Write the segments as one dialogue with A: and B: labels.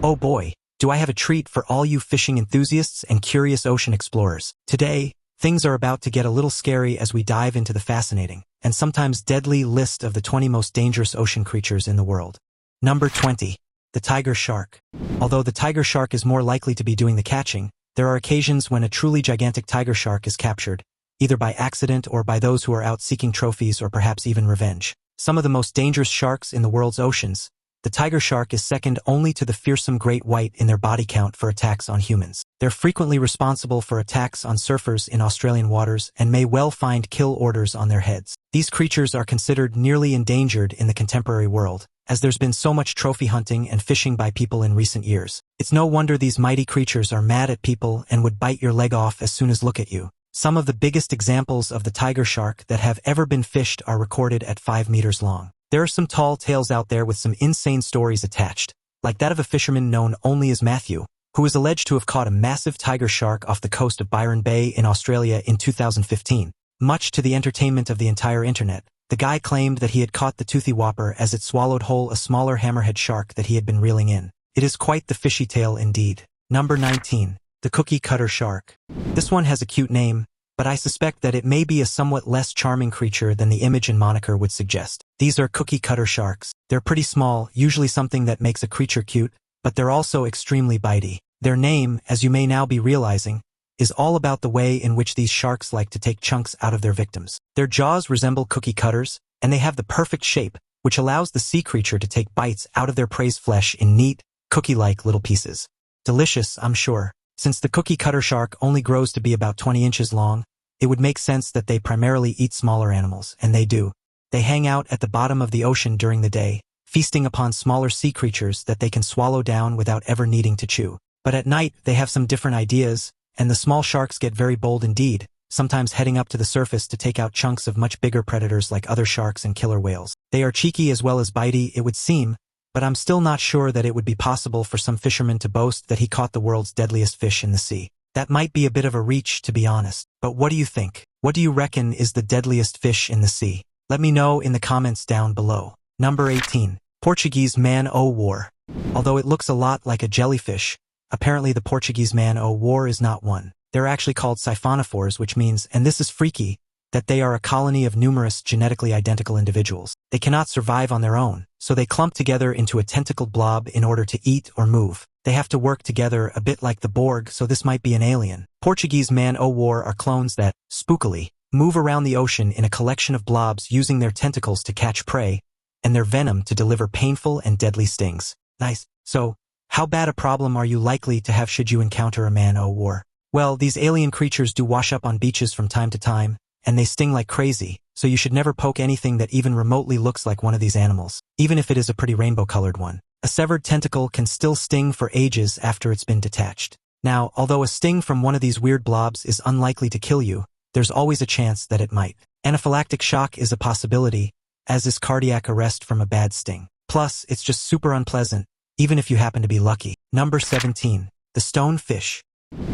A: Oh boy, do I have a treat for all you fishing enthusiasts and curious ocean explorers. Today, things are about to get a little scary as we dive into the fascinating, and sometimes deadly list of the 20 most dangerous ocean creatures in the world. Number 20. The tiger shark. Although the tiger shark is more likely to be doing the catching, there are occasions when a truly gigantic tiger shark is captured, either by accident or by those who are out seeking trophies or perhaps even revenge. Some of the most dangerous sharks in the world's oceans, the tiger shark is second only to the fearsome great white in their body count for attacks on humans. They're frequently responsible for attacks on surfers in Australian waters and may well find kill orders on their heads. These creatures are considered nearly endangered in the contemporary world, as there's been so much trophy hunting and fishing by people in recent years. It's no wonder these mighty creatures are mad at people and would bite your leg off as soon as look at you. Some of the biggest examples of the tiger shark that have ever been fished are recorded at 5 meters long. There are some tall tales out there with some insane stories attached, like that of a fisherman known only as Matthew, who is alleged to have caught a massive tiger shark off the coast of Byron Bay in Australia in 2015. Much to the entertainment of the entire internet, the guy claimed that he had caught the toothy whopper as it swallowed whole a smaller hammerhead shark that he had been reeling in. It is quite the fishy tale indeed. Number 19. The cookie cutter shark. This one has a cute name, but I suspect that it may be a somewhat less charming creature than the image and moniker would suggest. These are cookie cutter sharks. They're pretty small, usually something that makes a creature cute, but they're also extremely bitey. Their name, as you may now be realizing, is all about the way in which these sharks like to take chunks out of their victims. Their jaws resemble cookie cutters, and they have the perfect shape, which allows the sea creature to take bites out of their prey's flesh in neat, cookie-like little pieces. Delicious, I'm sure. Since the cookie cutter shark only grows to be about 20 inches long, it would make sense that they primarily eat smaller animals, and they do. They hang out at the bottom of the ocean during the day, feasting upon smaller sea creatures that they can swallow down without ever needing to chew. But at night, they have some different ideas, and the small sharks get very bold indeed, sometimes heading up to the surface to take out chunks of much bigger predators like other sharks and killer whales. They are cheeky as well as bitey, it would seem, but I'm still not sure that it would be possible for some fisherman to boast that he caught the world's deadliest fish in the sea. That might be a bit of a reach, to be honest. But what do you think? What do you reckon is the deadliest fish in the sea? Let me know in the comments down below. Number 18. Portuguese Man O War. Although it looks a lot like a jellyfish, apparently the Portuguese Man O War is not one. They're actually called siphonophores, which means, and this is freaky, that they are a colony of numerous genetically identical individuals. They cannot survive on their own, so they clump together into a tentacled blob in order to eat or move. They have to work together a bit like the Borg, so this might be an alien. Portuguese Man O War are clones that, spookily, move around the ocean in a collection of blobs using their tentacles to catch prey, and their venom to deliver painful and deadly stings. Nice. So, how bad a problem are you likely to have should you encounter a Man O War? Well, these alien creatures do wash up on beaches from time to time, and they sting like crazy, so you should never poke anything that even remotely looks like one of these animals, even if it is a pretty rainbow-colored one. A severed tentacle can still sting for ages after it's been detached. Now, although a sting from one of these weird blobs is unlikely to kill you, there's always a chance that it might. Anaphylactic shock is a possibility, as is cardiac arrest from a bad sting. Plus, it's just super unpleasant, even if you happen to be lucky. Number 17. The stonefish.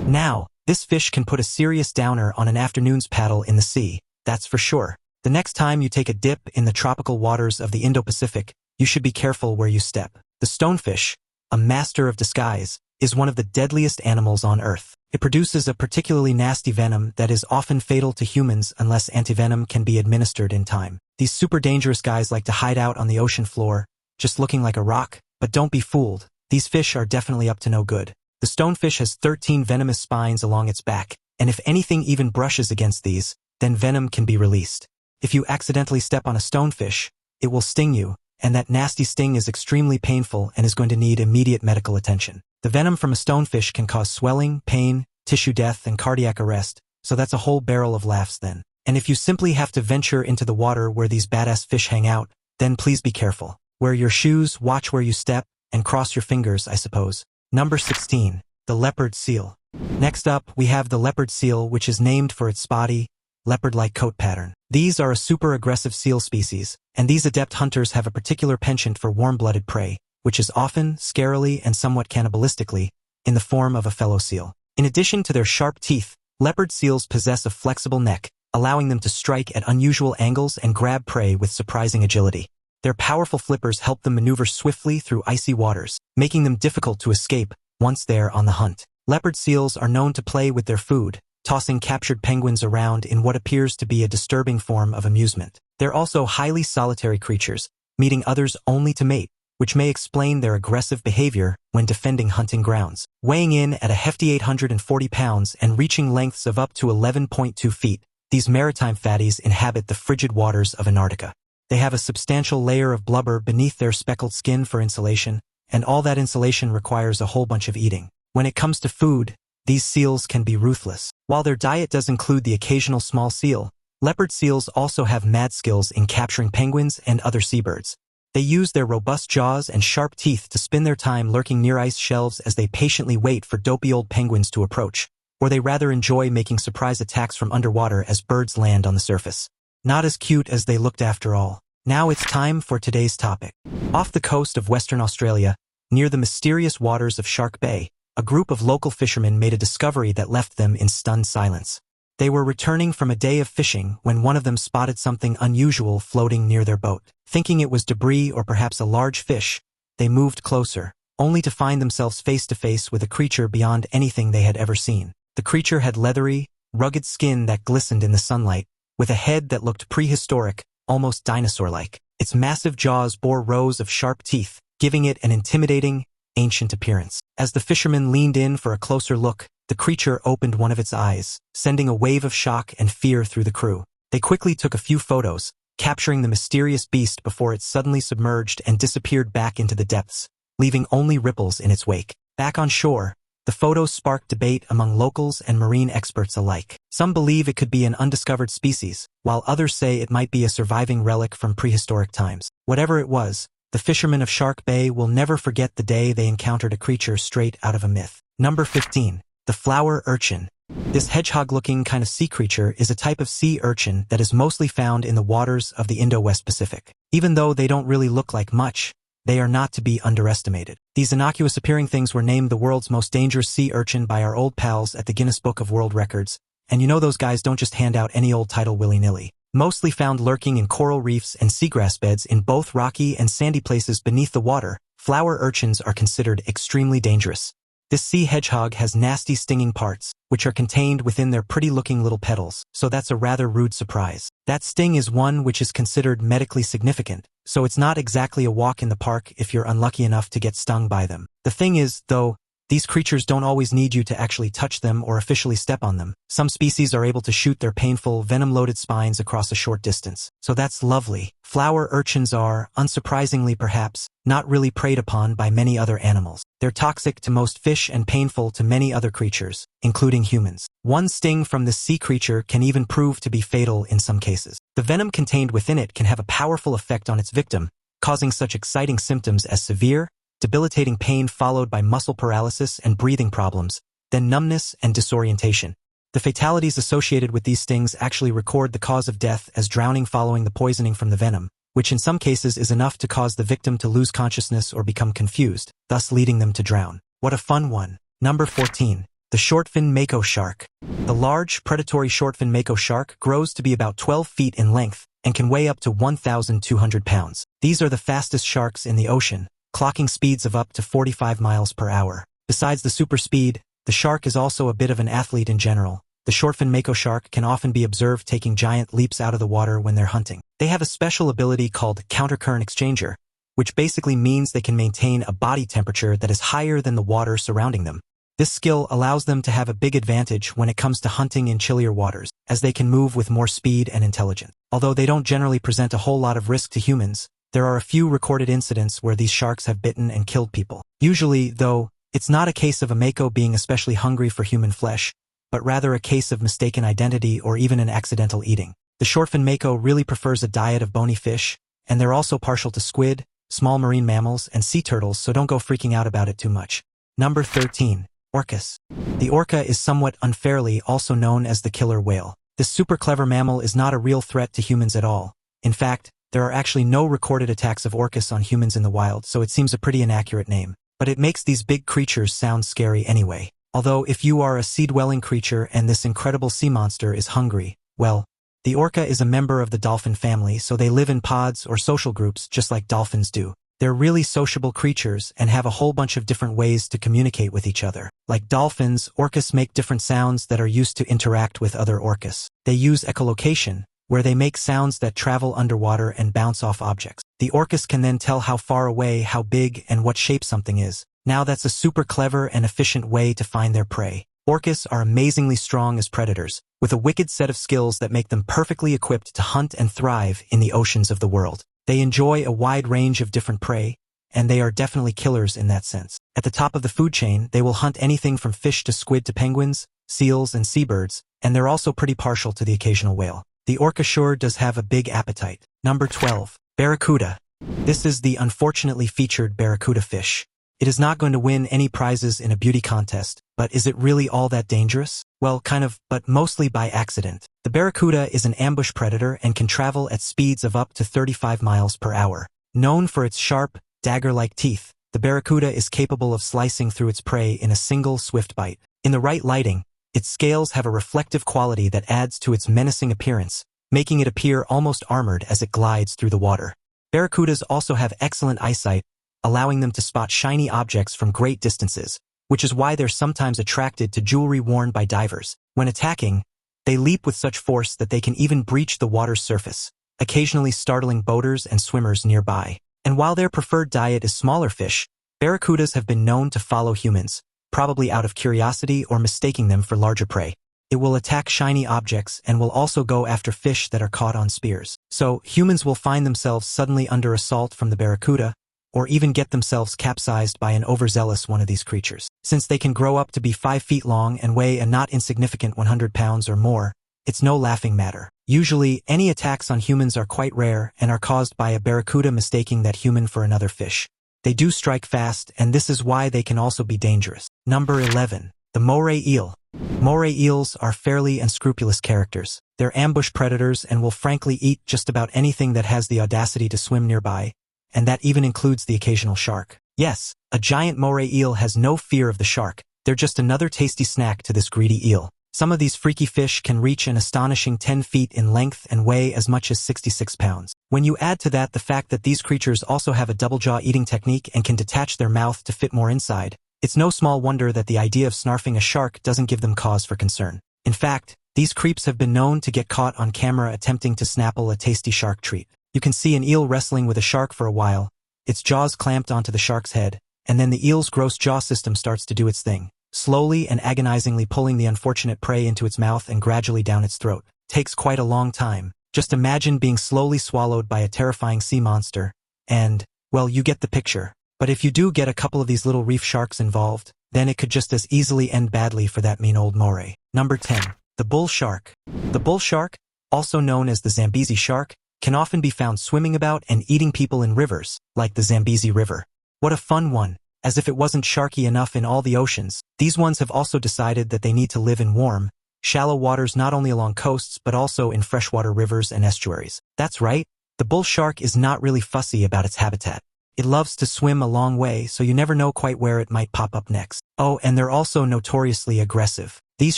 A: Now, this fish can put a serious downer on an afternoon's paddle in the sea, that's for sure. The next time you take a dip in the tropical waters of the Indo-Pacific, you should be careful where you step. The stonefish, a master of disguise, is one of the deadliest animals on Earth. It produces a particularly nasty venom that is often fatal to humans unless antivenom can be administered in time. These super dangerous guys like to hide out on the ocean floor, just looking like a rock, but don't be fooled. These fish are definitely up to no good. The stonefish has 13 venomous spines along its back, and if anything even brushes against these, then venom can be released. If you accidentally step on a stonefish, it will sting you, and that nasty sting is extremely painful and is going to need immediate medical attention. The venom from a stonefish can cause swelling, pain, tissue death, and cardiac arrest, so that's a whole barrel of laughs then. And if you simply have to venture into the water where these badass fish hang out, then please be careful. Wear your shoes, watch where you step, and cross your fingers, I suppose. Number 16. The leopard seal. Next up, we have the leopard seal, which is named for its spotty, leopard-like coat pattern. These are a super aggressive seal species, and these adept hunters have a particular penchant for warm-blooded prey, which is often, scarily, and somewhat cannibalistically, in the form of a fellow seal. In addition to their sharp teeth, leopard seals possess a flexible neck, allowing them to strike at unusual angles and grab prey with surprising agility. Their powerful flippers help them maneuver swiftly through icy waters, making them difficult to escape once they're on the hunt. Leopard seals are known to play with their food, tossing captured penguins around in what appears to be a disturbing form of amusement. They're also highly solitary creatures, meeting others only to mate, which may explain their aggressive behavior when defending hunting grounds. Weighing in at a hefty 840 pounds and reaching lengths of up to 11.2 feet, these maritime fatties inhabit the frigid waters of Antarctica. They have a substantial layer of blubber beneath their speckled skin for insulation, and all that insulation requires a whole bunch of eating. When it comes to food, these seals can be ruthless. While their diet does include the occasional small seal, leopard seals also have mad skills in capturing penguins and other seabirds. They use their robust jaws and sharp teeth to spend their time lurking near ice shelves as they patiently wait for dopey old penguins to approach, or they rather enjoy making surprise attacks from underwater as birds land on the surface. Not as cute as they looked after all. Now it's time for today's topic. Off the coast of Western Australia, near the mysterious waters of Shark Bay, a group of local fishermen made a discovery that left them in stunned silence. They were returning from a day of fishing when one of them spotted something unusual floating near their boat. Thinking it was debris or perhaps a large fish, they moved closer, only to find themselves face to face with a creature beyond anything they had ever seen. The creature had leathery, rugged skin that glistened in the sunlight, with a head that looked prehistoric, almost dinosaur-like. Its massive jaws bore rows of sharp teeth, giving it an intimidating, ancient appearance. As the fishermen leaned in for a closer look, the creature opened one of its eyes, sending a wave of shock and fear through the crew. They quickly took a few photos, capturing the mysterious beast before it suddenly submerged and disappeared back into the depths, leaving only ripples in its wake. Back on shore, the photos sparked debate among locals and marine experts alike. Some believe it could be an undiscovered species, while others say it might be a surviving relic from prehistoric times. Whatever it was, the fishermen of Shark Bay will never forget the day they encountered a creature straight out of a myth. Number 15. The Flower Urchin. This hedgehog-looking kind of sea creature is a type of sea urchin that is mostly found in the waters of the Indo-West Pacific. Even though they don't really look like much, they are not to be underestimated. These innocuous-appearing things were named the world's most dangerous sea urchin by our old pals at the Guinness Book of World Records, and you know those guys don't just hand out any old title willy-nilly. Mostly found lurking in coral reefs and seagrass beds in both rocky and sandy places beneath the water, flower urchins are considered extremely dangerous. This sea hedgehog has nasty stinging parts, which are contained within their pretty-looking little petals, so that's a rather rude surprise. That sting is one which is considered medically significant, so it's not exactly a walk in the park if you're unlucky enough to get stung by them. The thing is, though, these creatures don't always need you to actually touch them or officially step on them. Some species are able to shoot their painful, venom-loaded spines across a short distance, so that's lovely. Flower urchins are, unsurprisingly perhaps, not really preyed upon by many other animals. They're toxic to most fish and painful to many other creatures, including humans. One sting from this sea creature can even prove to be fatal in some cases. The venom contained within it can have a powerful effect on its victim, causing such exciting symptoms as severe, debilitating pain followed by muscle paralysis and breathing problems, then numbness and disorientation. The fatalities associated with these stings actually record the cause of death as drowning following the poisoning from the venom, which in some cases is enough to cause the victim to lose consciousness or become confused, thus leading them to drown. What a fun one. Number 14. The shortfin Mako shark. The large, predatory shortfin Mako shark grows to be about 12 feet in length and can weigh up to 1,200 pounds. These are the fastest sharks in the ocean, clocking speeds of up to 45 miles per hour. Besides the super speed, the shark is also a bit of an athlete in general. The shortfin Mako shark can often be observed taking giant leaps out of the water when they're hunting. They have a special ability called countercurrent exchanger, which basically means they can maintain a body temperature that is higher than the water surrounding them. This skill allows them to have a big advantage when it comes to hunting in chillier waters, as they can move with more speed and intelligence. Although they don't generally present a whole lot of risk to humans, there are a few recorded incidents where these sharks have bitten and killed people. Usually, though, it's not a case of a Mako being especially hungry for human flesh, but rather a case of mistaken identity or even an accidental eating. The shortfin Mako really prefers a diet of bony fish, and they're also partial to squid, small marine mammals, and sea turtles, so don't go freaking out about it too much. Number 13. Orcas. The orca is somewhat unfairly also known as the killer whale. This super clever mammal is not a real threat to humans at all. In fact, there are actually no recorded attacks of orcas on humans in the wild, so it seems a pretty inaccurate name. But it makes these big creatures sound scary anyway. Although if you are a sea-dwelling creature and this incredible sea monster is hungry, well, The orca is a member of the dolphin family, so they live in pods or social groups just like dolphins do. They're really sociable creatures and have a whole bunch of different ways to communicate with each other. Like dolphins, orcas make different sounds that are used to interact with other orcas. They use echolocation, where they make sounds that travel underwater and bounce off objects. The orcas can then tell how far away, how big, and what shape something is. Now that's a super clever and efficient way to find their prey. Orcas are amazingly strong as predators, with a wicked set of skills that make them perfectly equipped to hunt and thrive in the oceans of the world. They enjoy a wide range of different prey, and they are definitely killers in that sense. At the top of the food chain, they will hunt anything from fish to squid to penguins, seals, and seabirds, and they're also pretty partial to the occasional whale. The orca sure does have a big appetite. Number 12. Barracuda. This is the unfortunately featured barracuda fish. It is not going to win any prizes in a beauty contest, but is it really all that dangerous? Well, kind of, but mostly by accident. The barracuda is an ambush predator and can travel at speeds of up to 35 miles per hour. Known for its sharp, dagger-like teeth, the barracuda is capable of slicing through its prey in a single swift bite. In the right lighting, its scales have a reflective quality that adds to its menacing appearance, making it appear almost armored as it glides through the water. Barracudas also have excellent eyesight, allowing them to spot shiny objects from great distances, which is why they're sometimes attracted to jewelry worn by divers. When attacking, they leap with such force that they can even breach the water's surface, occasionally startling boaters and swimmers nearby. And while their preferred diet is smaller fish, barracudas have been known to follow humans, probably out of curiosity or mistaking them for larger prey. It will attack shiny objects and will also go after fish that are caught on spears. So, humans will find themselves suddenly under assault from the barracuda, or even get themselves capsized by an overzealous one of these creatures. Since they can grow up to be 5 feet long and weigh a not insignificant 100 pounds or more, it's no laughing matter. Usually, any attacks on humans are quite rare and are caused by a barracuda mistaking that human for another fish. They do strike fast, and this is why they can also be dangerous. Number 11. The moray eel. Moray eels are fairly unscrupulous characters. They're ambush predators and will frankly eat just about anything that has the audacity to swim nearby, and that even includes the occasional shark. Yes, a giant moray eel has no fear of the shark. They're just another tasty snack to this greedy eel. Some of these freaky fish can reach an astonishing 10 feet in length and weigh as much as 66 pounds. When you add to that the fact that these creatures also have a double jaw eating technique and can detach their mouth to fit more inside, it's no small wonder that the idea of snarfing a shark doesn't give them cause for concern. In fact, these creeps have been known to get caught on camera attempting to snapple a tasty shark treat. You can see an eel wrestling with a shark for a while, its jaws clamped onto the shark's head, and then the eel's gross jaw system starts to do its thing, slowly and agonizingly pulling the unfortunate prey into its mouth and gradually down its throat. Takes quite a long time. Just imagine being slowly swallowed by a terrifying sea monster, and, well, you get the picture. But if you do get a couple of these little reef sharks involved, then it could just as easily end badly for that mean old moray. Number 10. The bull shark. The bull shark, also known as the Zambezi shark, can often be found swimming about and eating people in rivers, like the Zambezi River. What a fun one! As if it wasn't sharky enough in all the oceans, these ones have also decided that they need to live in warm, shallow waters not only along coasts but also in freshwater rivers and estuaries. That's right, the bull shark is not really fussy about its habitat. It loves to swim a long way, so you never know quite where it might pop up next. Oh, and they're also notoriously aggressive. These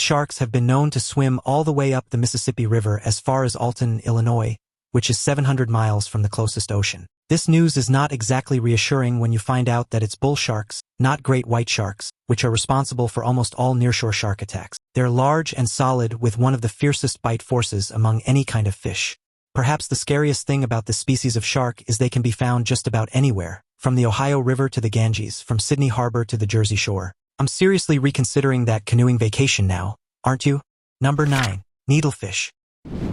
A: sharks have been known to swim all the way up the Mississippi River as far as Alton, Illinois, which is 700 miles from the closest ocean. This news is not exactly reassuring when you find out that it's bull sharks, not great white sharks, which are responsible for almost all nearshore shark attacks. They're large and solid with one of the fiercest bite forces among any kind of fish. Perhaps the scariest thing about this species of shark is they can be found just about anywhere, from the Ohio River to the Ganges, from Sydney Harbor to the Jersey Shore. I'm seriously reconsidering that canoeing vacation now, aren't you? Number 9. Needlefish.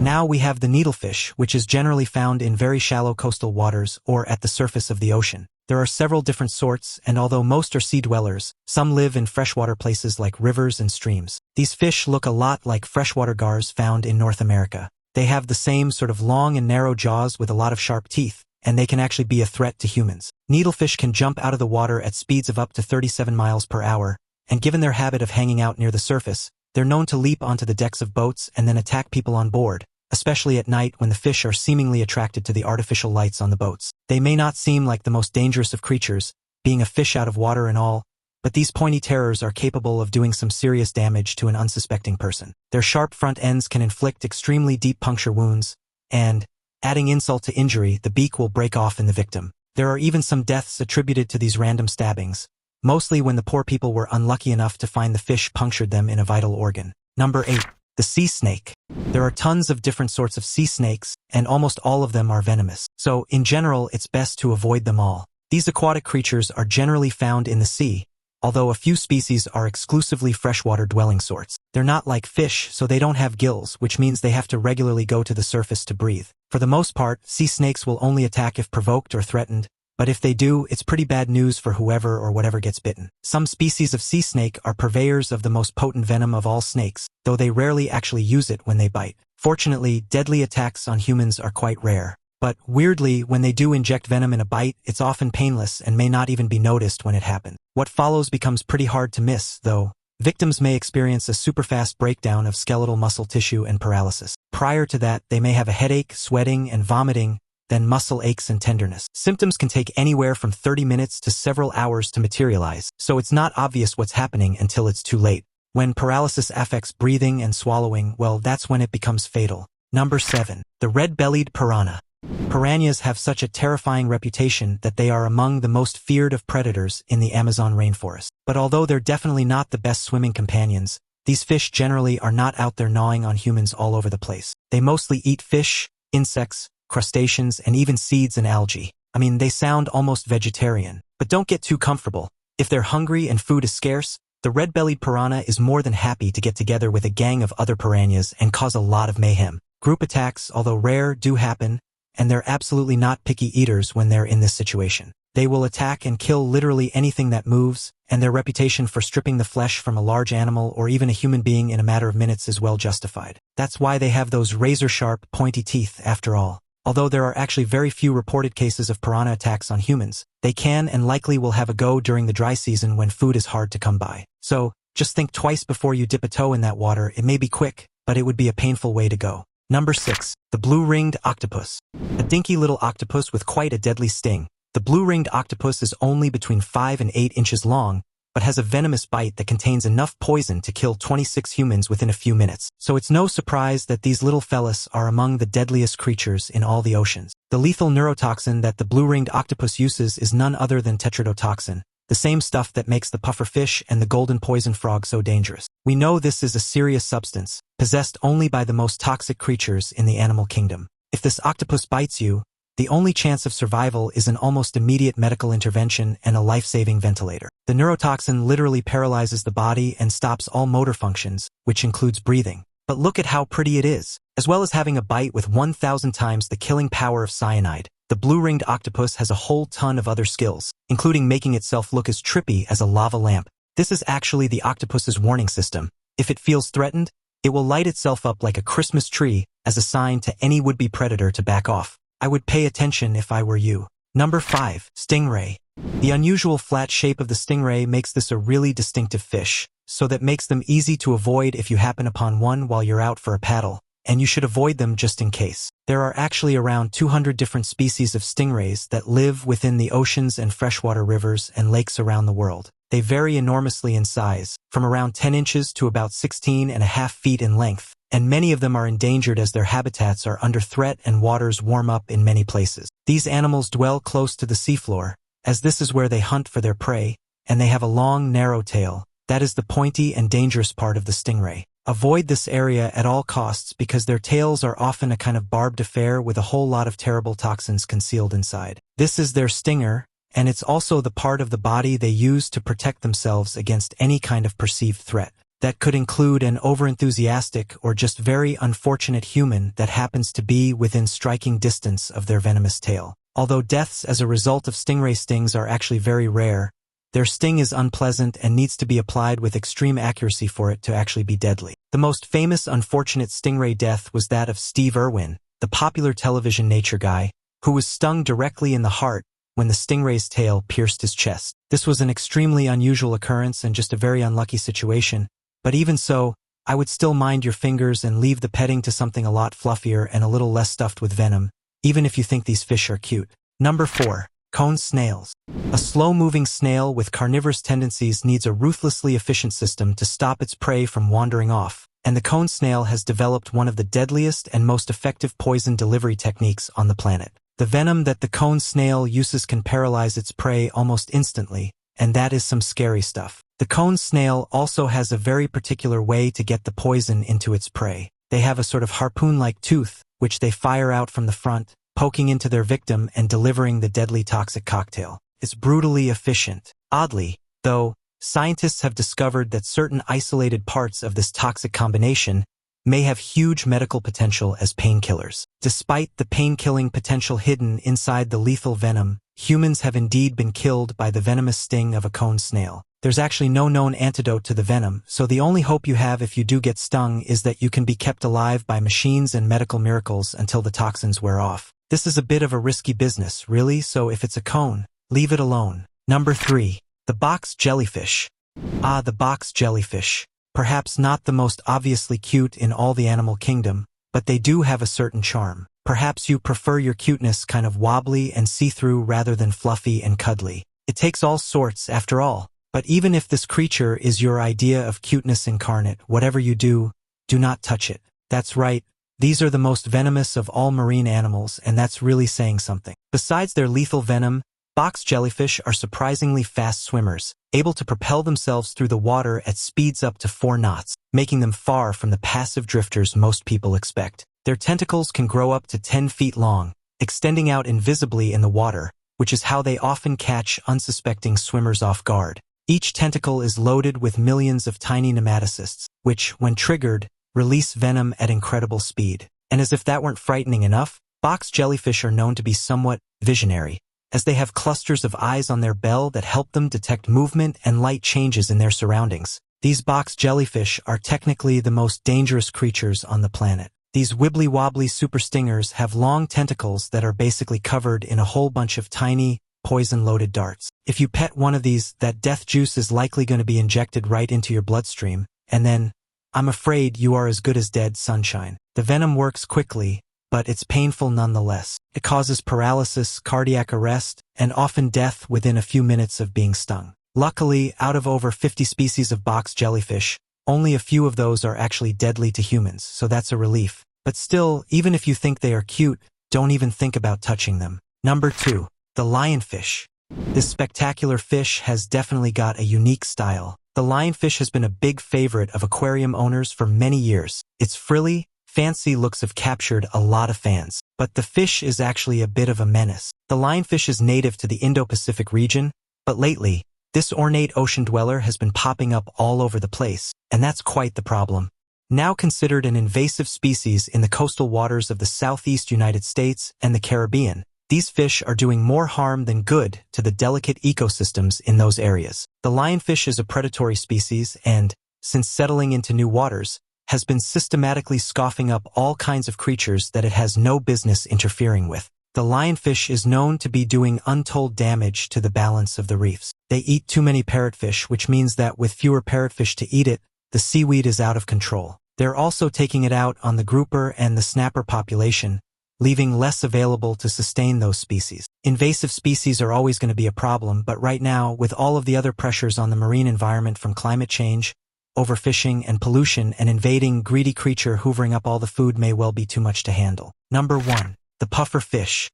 A: Now we have the needlefish, which is generally found in very shallow coastal waters or at the surface of the ocean. There are several different sorts, and although most are sea dwellers, some live in freshwater places like rivers and streams. These fish look a lot like freshwater gars found in North America. They have the same sort of long and narrow jaws with a lot of sharp teeth, and they can actually be a threat to humans. Needlefish can jump out of the water at speeds of up to 37 miles per hour, and given their habit of hanging out near the surface, they're known to leap onto the decks of boats and then attack people on board, especially at night when the fish are seemingly attracted to the artificial lights on the boats. They may not seem like the most dangerous of creatures, being a fish out of water and all, but these pointy terrors are capable of doing some serious damage to an unsuspecting person. Their sharp front ends can inflict extremely deep puncture wounds, and, adding insult to injury, the beak will break off in the victim. There are even some deaths attributed to these random stabbings, mostly when the poor people were unlucky enough to find the fish punctured them in a vital organ. Number 8. The sea snake. There are tons of different sorts of sea snakes, and almost all of them are venomous. So, in general, it's best to avoid them all. These aquatic creatures are generally found in the sea, although a few species are exclusively freshwater dwelling sorts. They're not like fish, so they don't have gills, which means they have to regularly go to the surface to breathe. For the most part, sea snakes will only attack if provoked or threatened, but if they do, it's pretty bad news for whoever or whatever gets bitten. Some species of sea snake are purveyors of the most potent venom of all snakes, though they rarely actually use it when they bite. Fortunately, deadly attacks on humans are quite rare. But, weirdly, when they do inject venom in a bite, it's often painless and may not even be noticed when it happens. What follows becomes pretty hard to miss, though. Victims may experience a super-fast breakdown of skeletal muscle tissue and paralysis. Prior to that, they may have a headache, sweating, and vomiting, then muscle aches and tenderness. Symptoms can take anywhere from 30 minutes to several hours to materialize, so it's not obvious what's happening until it's too late. When paralysis affects breathing and swallowing, well, that's when it becomes fatal. Number 7. The Redbellied Piranha. Piranhas have such a terrifying reputation that they are among the most feared of predators in the Amazon rainforest. But although they're definitely not the best swimming companions, these fish generally are not out there gnawing on humans all over the place. They mostly eat fish, insects, crustaceans, and even seeds and algae. I mean, they sound almost vegetarian. But don't get too comfortable. If they're hungry and food is scarce, the red-bellied piranha is more than happy to get together with a gang of other piranhas and cause a lot of mayhem. Group attacks, although rare, do happen, and they're absolutely not picky eaters when they're in this situation. They will attack and kill literally anything that moves, and their reputation for stripping the flesh from a large animal or even a human being in a matter of minutes is well justified. That's why they have those razor-sharp, pointy teeth, after all. Although there are actually very few reported cases of piranha attacks on humans, they can and likely will have a go during the dry season when food is hard to come by. So, just think twice before you dip a toe in that water. It may be quick, but it would be a painful way to go. Number 6. The blue-ringed octopus. A dinky little octopus with quite a deadly sting. The blue-ringed octopus is only between 5 and 8 inches long, but has a venomous bite that contains enough poison to kill 26 humans within a few minutes. So it's no surprise that these little fellas are among the deadliest creatures in all the oceans. The lethal neurotoxin that the blue-ringed octopus uses is none other than tetrodotoxin, the same stuff that makes the puffer fish and the golden poison frog so dangerous. We know this is a serious substance, possessed only by the most toxic creatures in the animal kingdom. If this octopus bites you, the only chance of survival is an almost immediate medical intervention and a life-saving ventilator. The neurotoxin literally paralyzes the body and stops all motor functions, which includes breathing. But look at how pretty it is. As well as having a bite with 1,000 times the killing power of cyanide, the blue-ringed octopus has a whole ton of other skills, including making itself look as trippy as a lava lamp. This is actually the octopus's warning system. If it feels threatened, it will light itself up like a Christmas tree as a sign to any would-be predator to back off. I would pay attention if I were you. Number 5. Stingray. The unusual flat shape of the stingray makes this a really distinctive fish, so that makes them easy to avoid if you happen upon one while you're out for a paddle, and you should avoid them just in case. There are actually around 200 different species of stingrays that live within the oceans and freshwater rivers and lakes around the world. They vary enormously in size, from around 10 inches to about 16.5 feet in length, and many of them are endangered as their habitats are under threat and waters warm up in many places. These animals dwell close to the seafloor, as this is where they hunt for their prey, and they have a long, narrow tail. That is the pointy and dangerous part of the stingray. Avoid this area at all costs because their tails are often a kind of barbed affair with a whole lot of terrible toxins concealed inside. This is their stinger, and it's also the part of the body they use to protect themselves against any kind of perceived threat. That could include an overenthusiastic or just very unfortunate human that happens to be within striking distance of their venomous tail. Although deaths as a result of stingray stings are actually very rare, their sting is unpleasant and needs to be applied with extreme accuracy for it to actually be deadly. The most famous unfortunate stingray death was that of Steve Irwin, the popular television nature guy, who was stung directly in the heart when the stingray's tail pierced his chest. This was an extremely unusual occurrence and just a very unlucky situation, but even so, I would still mind your fingers and leave the petting to something a lot fluffier and a little less stuffed with venom, even if you think these fish are cute. Number 4. Cone snails. A slow-moving snail with carnivorous tendencies needs a ruthlessly efficient system to stop its prey from wandering off, and the cone snail has developed one of the deadliest and most effective poison delivery techniques on the planet. The venom that the cone snail uses can paralyze its prey almost instantly, and that is some scary stuff. The cone snail also has a very particular way to get the poison into its prey. They have a sort of harpoon-like tooth, which they fire out from the front, poking into their victim and delivering the deadly toxic cocktail. It's brutally efficient. Oddly, though, scientists have discovered that certain isolated parts of this toxic combination may have huge medical potential as painkillers. Despite the pain-killing potential hidden inside the lethal venom, humans have indeed been killed by the venomous sting of a cone snail. There's actually no known antidote to the venom, so the only hope you have if you do get stung is that you can be kept alive by machines and medical miracles until the toxins wear off. This is a bit of a risky business, really, so if it's a cone, leave it alone. Number 3. The box jellyfish. The box jellyfish. Perhaps not the most obviously cute in all the animal kingdom, but they do have a certain charm. Perhaps you prefer your cuteness kind of wobbly and see-through rather than fluffy and cuddly. It takes all sorts, after all. But even if this creature is your idea of cuteness incarnate, whatever you do, do not touch it. That's right, these are the most venomous of all marine animals, and that's really saying something. Besides their lethal venom, box jellyfish are surprisingly fast swimmers, able to propel themselves through the water at speeds up to 4 knots, making them far from the passive drifters most people expect. Their tentacles can grow up to 10 feet long, extending out invisibly in the water, which is how they often catch unsuspecting swimmers off guard. Each tentacle is loaded with millions of tiny nematocysts, which, when triggered, release venom at incredible speed. And as if that weren't frightening enough, box jellyfish are known to be somewhat visionary, as they have clusters of eyes on their bell that help them detect movement and light changes in their surroundings. These box jellyfish are technically the most dangerous creatures on the planet. These wibbly-wobbly super stingers have long tentacles that are basically covered in a whole bunch of tiny, poison-loaded darts. If you pet one of these, that death juice is likely going to be injected right into your bloodstream, and then, I'm afraid you are as good as dead, sunshine. The venom works quickly, but it's painful nonetheless. It causes paralysis, cardiac arrest, and often death within a few minutes of being stung. Luckily, out of over 50 species of box jellyfish, only a few of those are actually deadly to humans, so that's a relief. But still, even if you think they are cute, don't even think about touching them. Number 2. The lionfish. This spectacular fish has definitely got a unique style. The lionfish has been a big favorite of aquarium owners for many years. Its frilly, fancy looks have captured a lot of fans. But the fish is actually a bit of a menace. The lionfish is native to the Indo-Pacific region, but lately, this ornate ocean dweller has been popping up all over the place, and that's quite the problem. Now considered an invasive species in the coastal waters of the southeast United States and the Caribbean, these fish are doing more harm than good to the delicate ecosystems in those areas. The lionfish is a predatory species and, since settling into new waters, has been systematically scoffing up all kinds of creatures that it has no business interfering with. The lionfish is known to be doing untold damage to the balance of the reefs. They eat too many parrotfish, which means that with fewer parrotfish to eat it, the seaweed is out of control. They're also taking it out on the grouper and the snapper population, leaving less available to sustain those species. Invasive species are always going to be a problem, but right now, with all of the other pressures on the marine environment from climate change, overfishing, and pollution, an invading, greedy creature hoovering up all the food may well be too much to handle. Number 1. The puffer fish.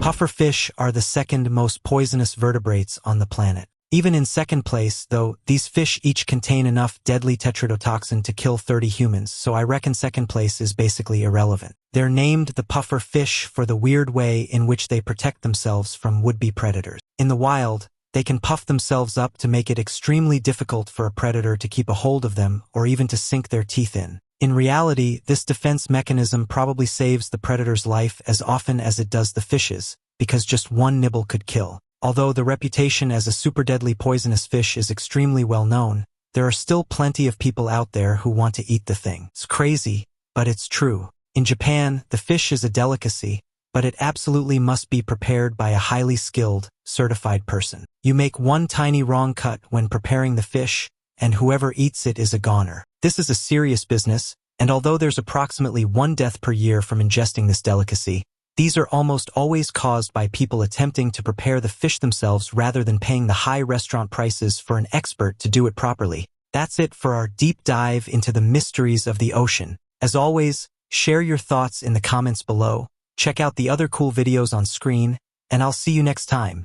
A: Puffer fish are the second most poisonous vertebrates on the planet. Even in second place, though, these fish each contain enough deadly tetrodotoxin to kill 30 humans, so I reckon second place is basically irrelevant. They're named the puffer fish for the weird way in which they protect themselves from would-be predators. In the wild, they can puff themselves up to make it extremely difficult for a predator to keep a hold of them or even to sink their teeth in. In reality, this defense mechanism probably saves the predator's life as often as it does the fish's, because just one nibble could kill. Although the reputation as a super deadly poisonous fish is extremely well known, there are still plenty of people out there who want to eat the thing. It's crazy, but it's true. In Japan, the fish is a delicacy, but it absolutely must be prepared by a highly skilled, certified person. You make one tiny wrong cut when preparing the fish, and whoever eats it is a goner. This is a serious business, and although there's approximately 1 death per year from ingesting this delicacy, These are almost always caused by people attempting to prepare the fish themselves rather than paying the high restaurant prices for an expert to do it properly. That's it for our deep dive into the mysteries of the ocean. As always, share your thoughts in the comments below, check out the other cool videos on screen, and I'll see you next time.